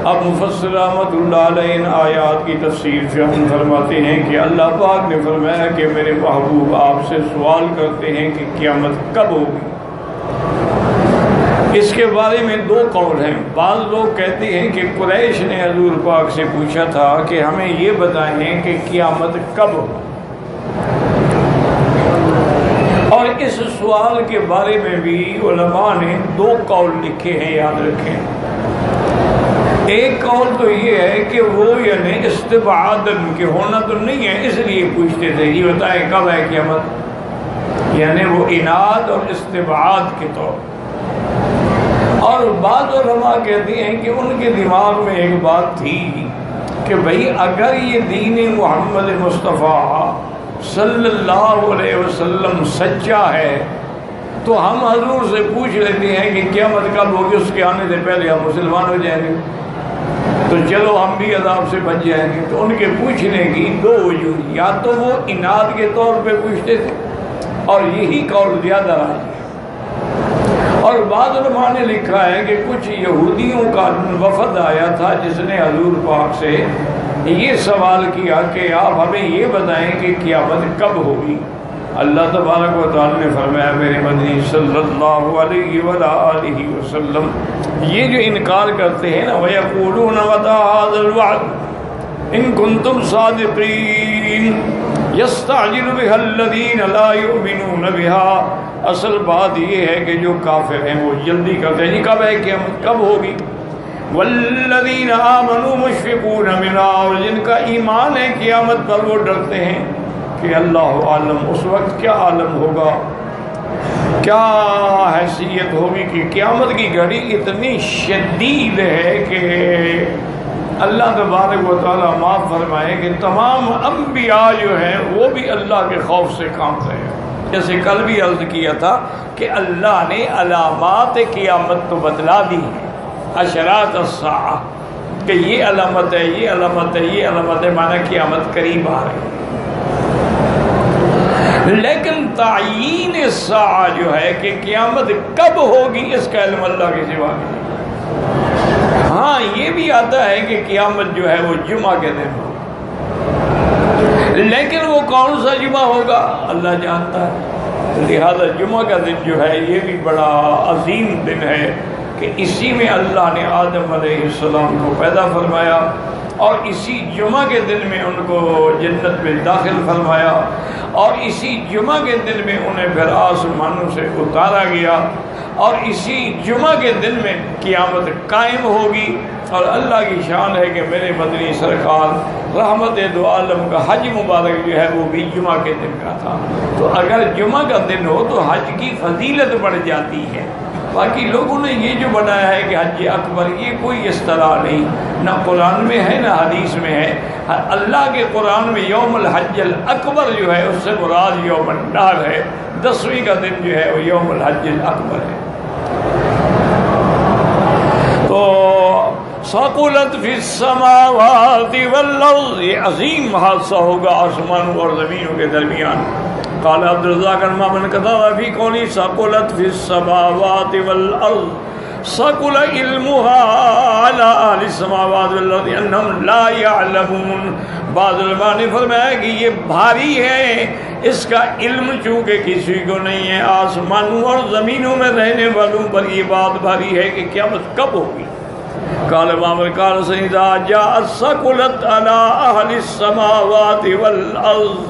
اب مفسر رحمۃ اللہ علیہ ان آیات کی تفسیر سے ہم فرماتے ہیں کہ اللہ پاک نے فرمایا کہ میرے محبوب آپ سے سوال کرتے ہیں کہ قیامت کب ہوگی۔ اس کے بارے میں دو قول ہیں۔ بعض لوگ کہتے ہیں کہ قریش نے حضور پاک سے پوچھا تھا کہ ہمیں یہ بتائیں کہ قیامت کب ہو، اور اس سوال کے بارے میں بھی علماء نے دو قول لکھے ہیں، یاد رکھیں۔ ایک قول تو یہ ہے کہ وہ یعنی استبعادن کہ ہونا تو نہیں ہے اس لیے پوچھتے تھے یہ بتائیں کب ہے قیامت، یعنی وہ اناد اور استبعاد کے طور۔ اور بعض علماء کہتے ہیں کہ ان کے دماغ میں ایک بات تھی کہ بھئی اگر یہ دین محمد مصطفیٰ صلی اللہ علیہ وسلم سچا ہے تو ہم حضور سے پوچھ لیتے ہیں کہ قیامت کب ہوگی، اس کے آنے سے پہلے ہم مسلمان ہو جائیں گے تو چلو ہم بھی عذاب سے بچ جائیں گے۔ تو ان کے پوچھنے کی دو وجوہ، یا تو وہ اناد کے طور پہ پوچھتے تھے اور یہی قول زیادہ راجح ہے، اور بعض علماء نے لکھا ہے کہ کچھ یہودیوں کا وفد آیا تھا جس نے حضور پاک سے یہ سوال کیا کہ آپ ہمیں یہ بتائیں کہ قیامت کب ہوگی۔ اللہ تبارک و تعالی نے فرمایا میرے مدنی صلی اللہ علیہ وآلہ وسلم یہ جو انکار کرتے ہیں نا وَيَقُولُونَ مَتَىٰ هَٰذَا الْوَعْدُ إِن كُنتُمْ صَادِقِينَ يَسْتَعْجِلُ بِهَا الَّذِينَ لَا يُؤْمِنُونَ بِهَا، اصل بات یہ ہے کہ جو کافر ہیں وہ جلدی کرتے ہیں کب ہے قیامت کب ہوگی۔ وَالَّذِينَ آمَنُوا مُشْفِقُونَ مِنْهَا، اور جن کا ایمان ہے قیامت پر وہ ڈرتے ہیں کہ اللہ عالم اس وقت کیا عالم ہوگا، کیا حیثیت ہوگی کہ قیامت کی گھڑی اتنی شدید ہے کہ اللہ تبارک و تعالیٰ معاف فرمائے کہ تمام انبیاء جو ہیں وہ بھی اللہ کے خوف سے کانپتے ہیں۔ جیسے کل بھی عرض کیا تھا کہ اللہ نے علامات قیامت تو بتلا دی ہیں، اشراط الساعہ، کہ یہ علامت ہے یہ علامت ہے یہ علامت ہے، معنی قیامت قریب آ رہی ہے۔ لیکن تعیین الساعہ جو ہے کہ قیامت کب ہوگی اس کا علم اللہ کے سوا نہیں۔ ہاں یہ بھی آتا ہے کہ قیامت جو ہے وہ جمعہ کے دن ہوگی، لیکن وہ کون سا جمعہ ہوگا اللہ جانتا ہے۔ لہذا جمعہ کا دن جو ہے یہ بھی بڑا عظیم دن ہے کہ اسی میں اللہ نے آدم علیہ السلام کو پیدا فرمایا اور اسی جمعہ کے دن میں ان کو جنت میں داخل فرمایا، اور اسی جمعہ کے دن میں انہیں پھر آسمانوں سے اتارا گیا، اور اسی جمعہ کے دن میں قیامت قائم ہوگی۔ اور اللہ کی شان ہے کہ میرے مدنی سرکار رحمت دو عالم کا حج مبارک جو ہے وہ بھی جمعہ کے دن کا تھا، تو اگر جمعہ کا دن ہو تو حج کی فضیلت بڑھ جاتی ہے۔ باقی لوگوں نے یہ جو بنایا ہے کہ حج اکبر، یہ کوئی اصطلاح نہیں، نہ قرآن میں ہے نہ حدیث میں ہے۔ اللہ کے قرآن میں یوم الحج الاکبر جو ہے اس سے مراد یوم النحر ہے، 10ویں کا دن جو ہے وہ یوم الحج الاکبر ہے۔ تو ثقلت فی السماوات والارض، یہ عظیم حادثہ ہوگا آسمانوں اور زمینوں کے درمیان۔ قال عبد الرزاق بن قتادہ فی قولی ثقلت فی السماوات والارض ثقل علمها على اهل السماوات والارض انهم لا يعلمون۔ بعض علماء نے فرمایا کہ یہ بھاری ہے، اس کا علم چونکہ کسی کو نہیں ہے، آسمانوں اور زمینوں میں رہنے والوں پر یہ بات بھاری ہے کہ قیامت کب ہوگی۔ قال امام قال سیدہ جاء ثقلت على اهل السماوات والارض،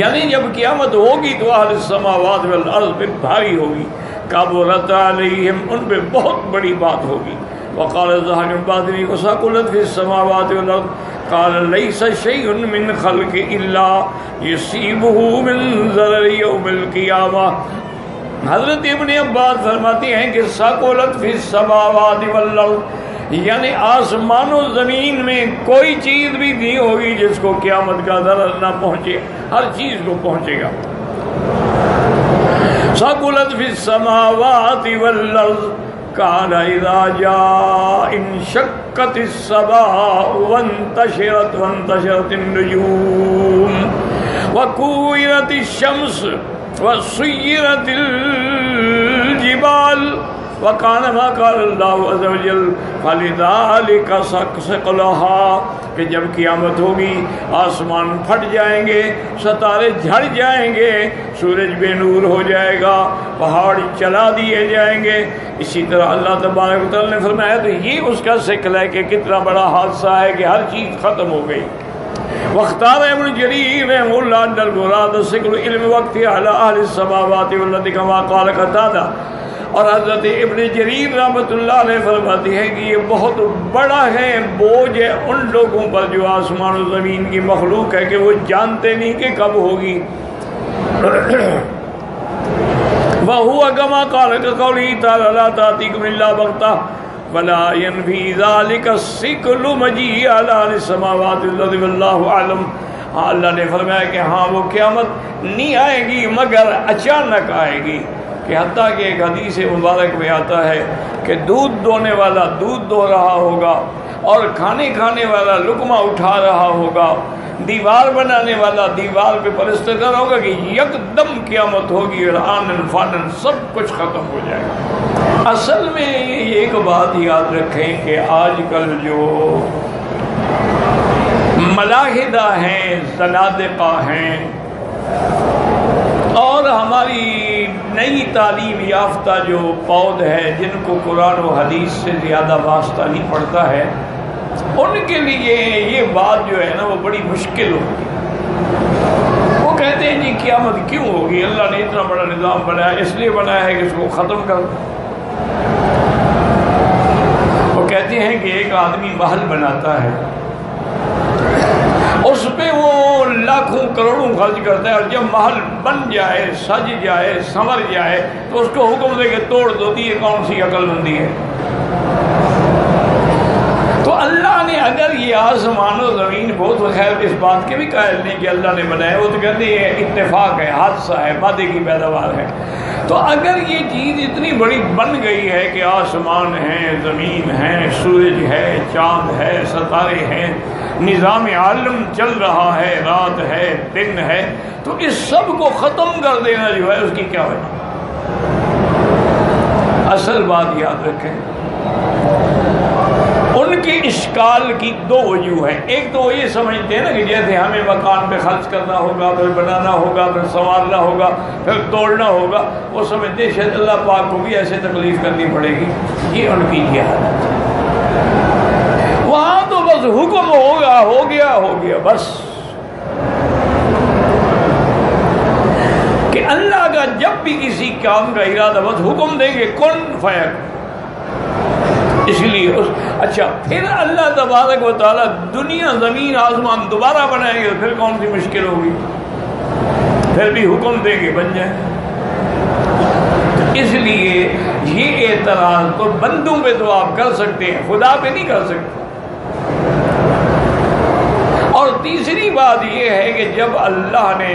یعنی جب قیامت ہوگی تو اہل السماوات والارض پہ بھاری ہوگی، کبرت علیہم، ان پہ بہت بڑی بات ہوگی۔ وقال الزہری الباطنی ثقلت فی السماوات والارض قال لیس شیء من خلق الا یصیبہ من ضرر یوم القیامہ۔ حضرت ابن عباس فرماتے ہیں کہ ثقلت فی السماوات والارض، یعنی آسمان و زمین میں کوئی چیز بھی نہیں ہوگی جس کو قیامت کا ضرر نہ پہنچے، ہر چیز کو پہنچے گا۔ ثقلت فی السماوات والارض قال اذا جاء انشقت السماء وانتشرت النجوم وكورت الشمس وسيرت الجبال وَقَانَ مَا قَالَ اللَّهُ عَزَّ وَجَلَّ فَلِذَلِكَ سَقْلَهَا، کہ جب قیامت ہوگی آسمان پھٹ جائیں گے، ستارے جھڑ جائیں گے، سورج بے نور ہو جائے گا، پہاڑ چلا دیے جائیں گے۔ اسی طرح اللہ تبارک و تعالیٰ نے فرمایا تو یہ اس کا شکل ہے کہ کتنا بڑا حادثہ ہے کہ ہر چیز ختم ہو گئی۔ واختار ابن جریر رحمہ اللہ ان المراد ذکر علم وقت علی اہل السماوات والارض کما قال قتادہ، اور حضرت ابن جریر رحمۃ اللہ علیہ فرماتی ہے کہ یہ بہت بڑا ہے، بوجھ ہے ان لوگوں پر جو آسمان و زمین کی مخلوق ہے کہ وہ جانتے نہیں کہ کب ہوگی۔ وَهُوَ كَمَا قَالَ كَقَوْلِهِ تَعَالَى لَا تَأْتِيكُمْ إِلَّا بَغْتَةً وَلَا يَنْفِي ذَلِكَ الثِّقْلُ مَجِيءَ عَلَى أَهْلِ السَّمَاوَاتِ وَالْأَرْضِ وَاللَّهُ أَعْلَمُ۔ اللہ نے فرمایا کہ ہاں وہ قیامت نہیں آئے گی مگر اچانک آئے گی، کہ حتیٰ کہ ایک حدیث مبارک میں آتا ہے کہ دودھ دونے والا دودھ دو رہا ہوگا، اور کھانے والا لقمہ اٹھا رہا ہوگا، دیوار بنانے والا دیوار پہ پلستر کر ہوگا کہ یکدم قیامت ہوگی اور آنن فانن سب کچھ ختم ہو جائے گا۔ اصل میں ایک بات یاد رکھیں کہ آج کل جو ملاحدہ ہیں، زنادقہ ہیں، اور ہماری نئی تعلیم یافتہ جو پود ہے جن کو قرآن و حدیث سے زیادہ واسطہ نہیں پڑتا ہے، ان کے لیے یہ بات جو ہے نا وہ بڑی مشکل ہوگی۔ وہ کہتے ہیں جی قیامت کیوں ہوگی؟ اللہ نے اتنا بڑا نظام بنایا، اس لیے بنایا ہے کہ اس کو ختم کر۔ وہ کہتے ہیں کہ ایک آدمی محل بناتا ہے، اس پہ وہ لاکھوں کروڑوں خرچ کرتا ہے، اور جب محل بن جائے، سج جائے، سنور جائے تو اس کو حکم دے کہ توڑ دو۔ یہ کون سی عقل مندی ہے؟ تو اللہ نے اگر یہ آسمان و زمین بہت خیر اس بات کے بھی قائل نہیں کہ اللہ نے بنایا، وہ تو کہتے ہیں یہ اتفاق ہے، حادثہ ہے، مادے کی پیداوار ہے۔ تو اگر یہ چیز اتنی بڑی بن گئی ہے کہ آسمان ہے، زمین ہے، سورج ہے، چاند ہے، ستارے ہیں، نظام عالم چل رہا ہے، رات ہے، دن ہے، تو اس سب کو ختم کر دینا جو ہے اس کی کیا وجہ؟ اصل بات یاد رکھیں، ان کے اشکال کی دو وجوہ ہیں۔ ایک تو وہ یہ سمجھتے ہیں نا کہ جیسے ہمیں مکان پہ خرچ کرنا ہوگا، پھر بنانا ہوگا، پھر سنوارنا ہوگا، پھر توڑنا ہوگا، وہ سمجھتے ہیں شاید اللہ پاک کو بھی ایسے تکلیف کرنی پڑے گی۔ یہ ان کی جہالت ہے۔ وہاں تو بس حکم ہوگا، ہو گیا بس، کہ اللہ کا جب بھی کسی کام کا ارادہ بس حکم دیں گے کن فیکون۔ اس لیے اچھا پھر اللہ تبارک و تعالیٰ دنیا زمین آسمان دوبارہ بنائیں گے، پھر کون سی مشکل ہوگی؟ پھر بھی حکم دیں گے بن جائیں۔ اس لیے یہ اعتراض تو بندوں پہ تو آپ کر سکتے ہیں، خدا پہ نہیں کر سکتے۔ اور تیسری بات یہ ہے کہ جب اللہ نے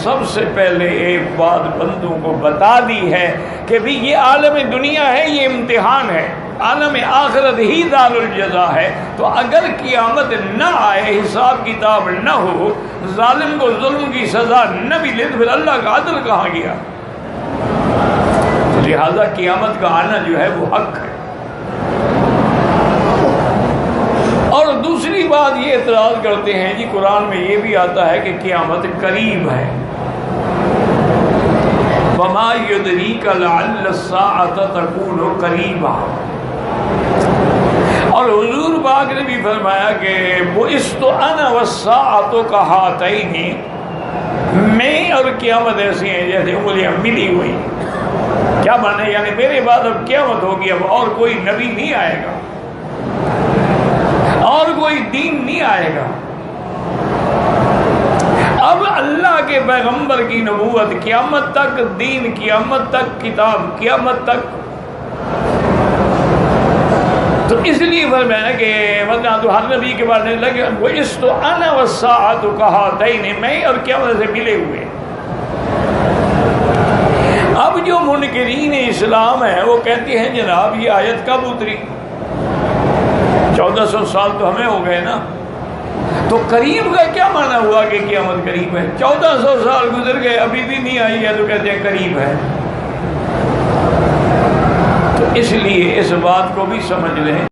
سب سے پہلے ایک بات بندوں کو بتا دی ہے کہ بھی یہ عالم دنیا ہے، یہ امتحان ہے، عالم آخرت ہی دار الجزا ہے، تو اگر قیامت نہ آئے، حساب کتاب نہ ہو، ظالم کو ظلم کی سزا نہ ملے، تو پھر اللہ کا عدل کہاں گیا؟ لہذا قیامت کا آنا جو ہے وہ حق ہے۔ اور دوسری بات یہ اعتراض کرتے ہیں جی قرآن میں یہ بھی آتا ہے کہ قیامت قریب ہے، وَمَا يُدْرِيكَ لَعَلَّ السَّاعَةَ تَكُونُ قَرِيبًا۔ اور حضور پاک نے بھی فرمایا کہ بُعِثْتُ أَنَا وَالسَّاعَةُ كَهَاتَيْنِ، میں اور قیامت ایسی ہیں جیسے انگلیاں ملی ہوئی۔ کیا مانے؟ یعنی میرے بعد اب قیامت ہوگی، اب اور کوئی نبی نہیں آئے گا، اور کوئی دین نہیں آئے گا، اب اللہ کے پیغمبر کی نبوت قیامت تک، دین قیامت تک، کتاب قیامت تک۔ تو اس لیے فرمایا کہ مطلب تو ہر نبی کے بارے میں لگے وَإِسْتُ أَنَا وَالسَّاعَةُ كَهَاتَيْنِ، میں اور قیامت سے ملے ہوئے۔ اب جو منکرین اسلام ہیں وہ کہتے ہیں جناب یہ آیت کب اتری؟ 1400 سال تو ہمیں ہو گئے نا، تو قریب کا کیا معنی ہوا کہ قیامت قریب ہے؟ 1400 سال گزر گئے ابھی بھی نہیں آئی ہے تو کہتے ہیں قریب ہے۔ تو اس لیے اس بات کو بھی سمجھ لیں